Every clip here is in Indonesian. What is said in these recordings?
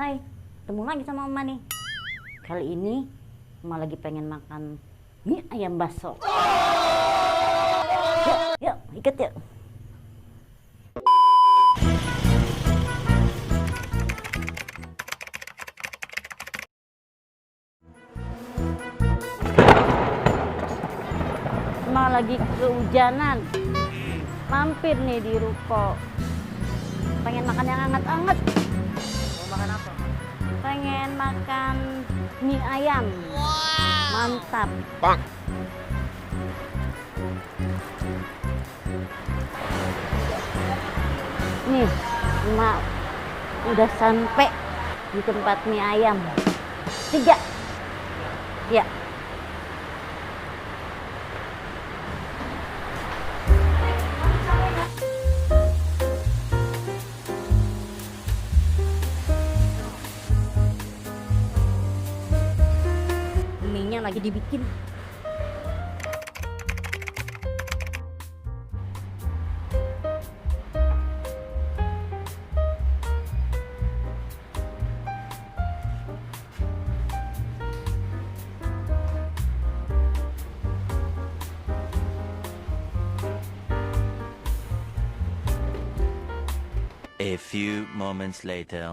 Hai, ketemu lagi sama Mama nih. Kali ini Mama lagi pengen makan mie ayam bakso. Yuk, ikut yuk. Mama lagi kehujanan. Mampir nih di ruko. Pengen makan yang hangat-hangat. Mau makan apa? Pengen makan mie ayam. Wow. Mantap. Bang. Nih, Mak udah sampai di tempat mie ayam. 3. Ya. Mie-nya lagi dibikin. A few moments later.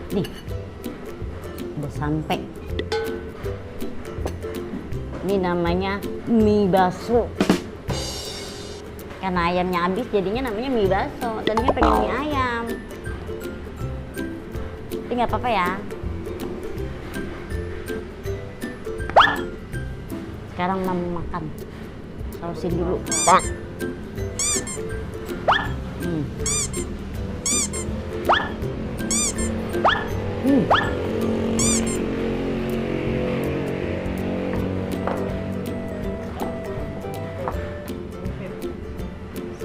Nih, udah sampai. Ini namanya mie bakso. Karena ayamnya habis, jadinya namanya mie bakso. Tadinya pengen mie ayam. Tapi nggak apa-apa ya. Sekarang mau makan. Sausin dulu. Bang.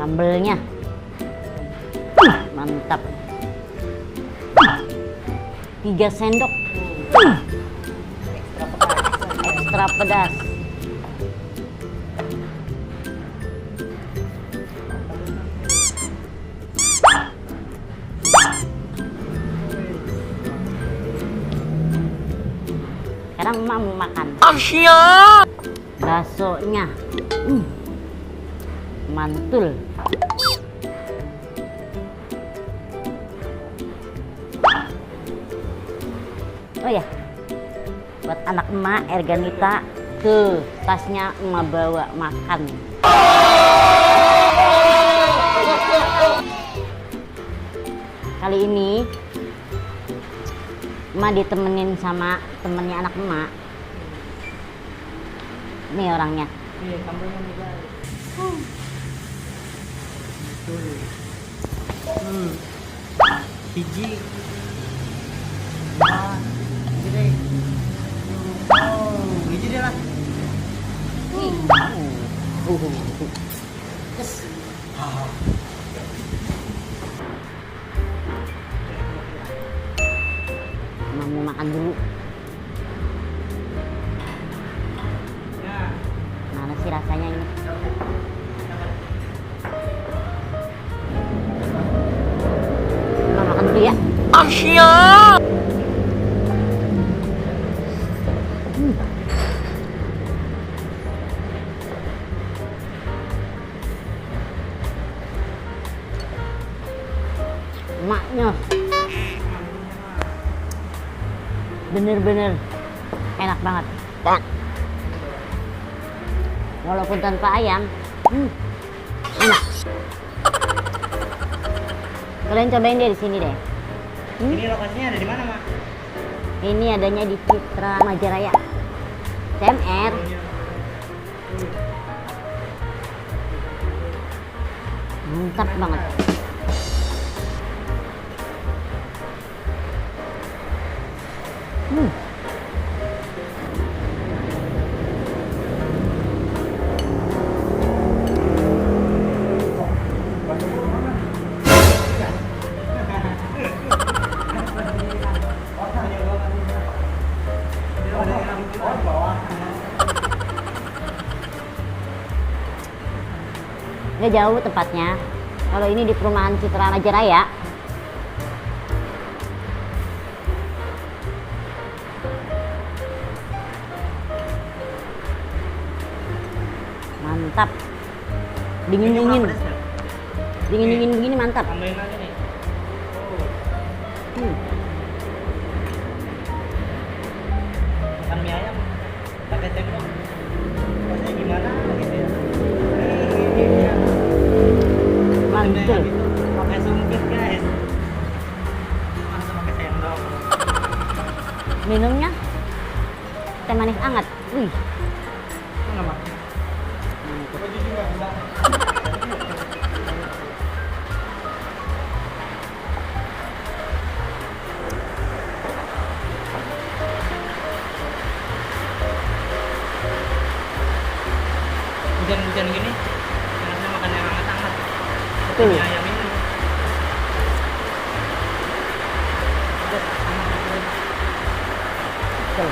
Sambelnya mantap. 3 sendok ekstra pedas. Sekarang Emak mau makan baksonya. Mantul. Oh ya, buat anak Emak, Erganita, tuh tasnya Emak bawa makan. Kali ini Emak ditemenin sama temennya anak Emak. Nih orangnya. Iya, sambelnya nih guys. Biji. Biji deh. Oh, biji deh lah. Yes. Emak mau makan dulu. Mana sih rasanya ini? Emak makan dulu ya. Emaknya bener-bener enak banget. Bang. Walaupun tanpa ayam, enak. Kalian cobain deh di sini deh. Ini lokasinya ada di mana, Mak? Ini adanya di Citra Majaraya. CMR. Mantap banget. Nggak jauh tempatnya. Kalau ini di perumahan Citra Raja Raya. Mantap. Dingin-dingin. Dingin-dingin begini mantap. Tambahin aja nih. Oh, makan mie ayam. Pakai cendol. Rasanya gimana gitu ya? Iya. Mantul. Pakai sumpit guys. Masa pakai sendok? Minumnya teh manis hangat. Wih. Enggak pakai. Baju juga enggak. Hujan-hujan gini, enaknya makan yang hangat-hangat. Betul. Mie ayam ini. Betul.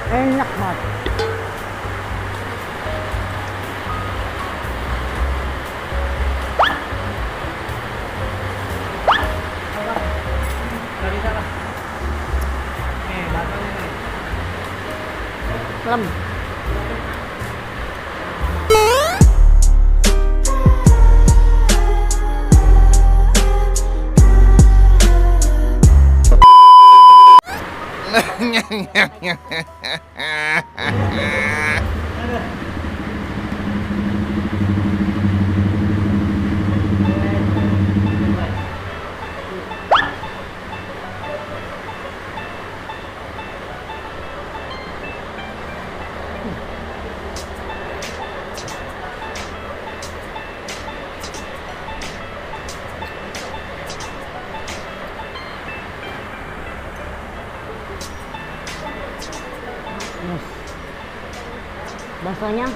Enak banget. Nggak bisa lah. Nih, baksonya nih. Lem. Yes. Baksonya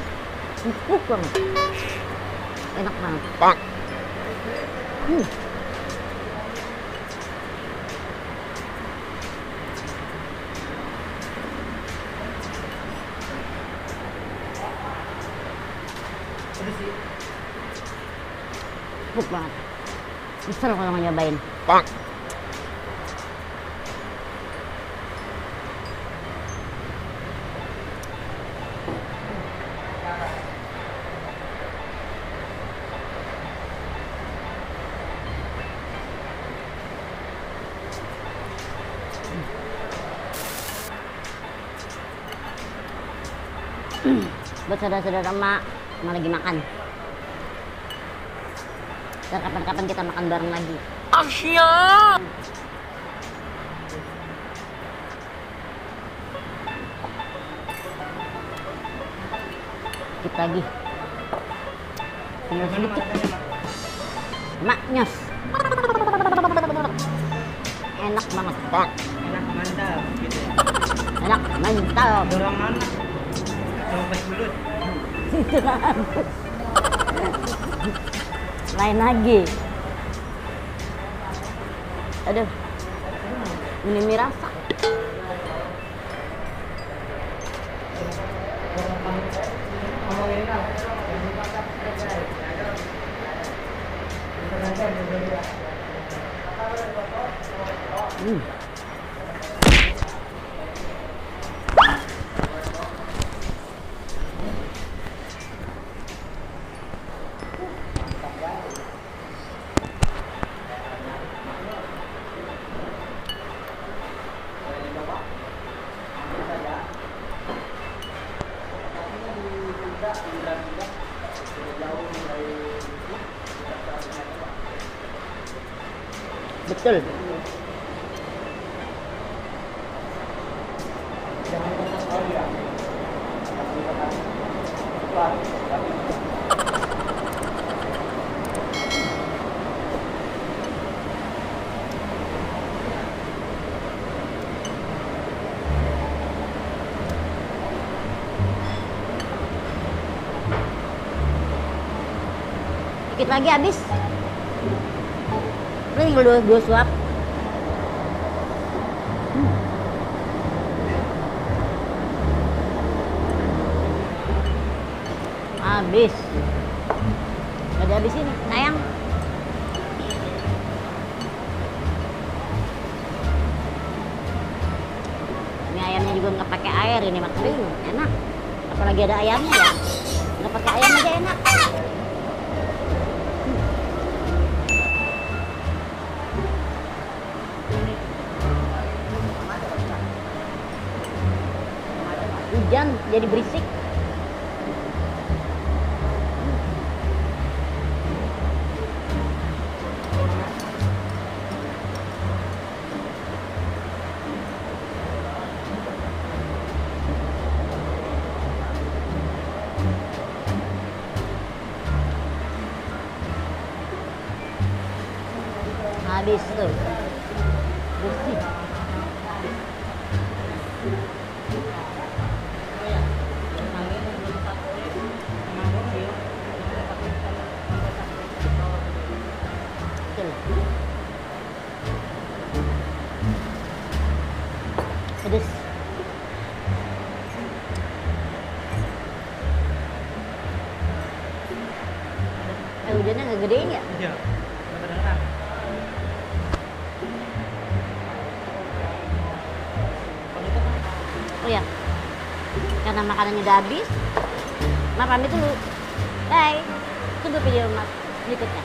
empuk banget. Enak banget. Empuk banget. Besar kalau nggak nyobain. Buat saudara-saudara emak lagi makan. Ntar kapan-kapan kita makan bareng lagi. Asia! Dikit lagi. Tinggal sedikit. Mak, nyos. Enak banget. Enak mantap gitu ya. Enak, mantap. Dorong anak. Coba belut. Lain lagi. Aduh. Ini mie rasa. Betul. Dikit lagi habis. Ini tinggal dua suap. Habis. Gak habis ini, sayang. Ini ayamnya juga nggak pakai air ini makanya enak. Apalagi ada ayamnya ya. Nggak pakai ayam aja enak. Hujan jadi berisik. Habis tuh bersih. Betul. Pedes. Hujannya nggak gedein ya? Iya. Kadang-kadang. Oh ya, karena makanannya udah habis, Ma pamit dulu. Bye. Tunggu video Mas berikutnya.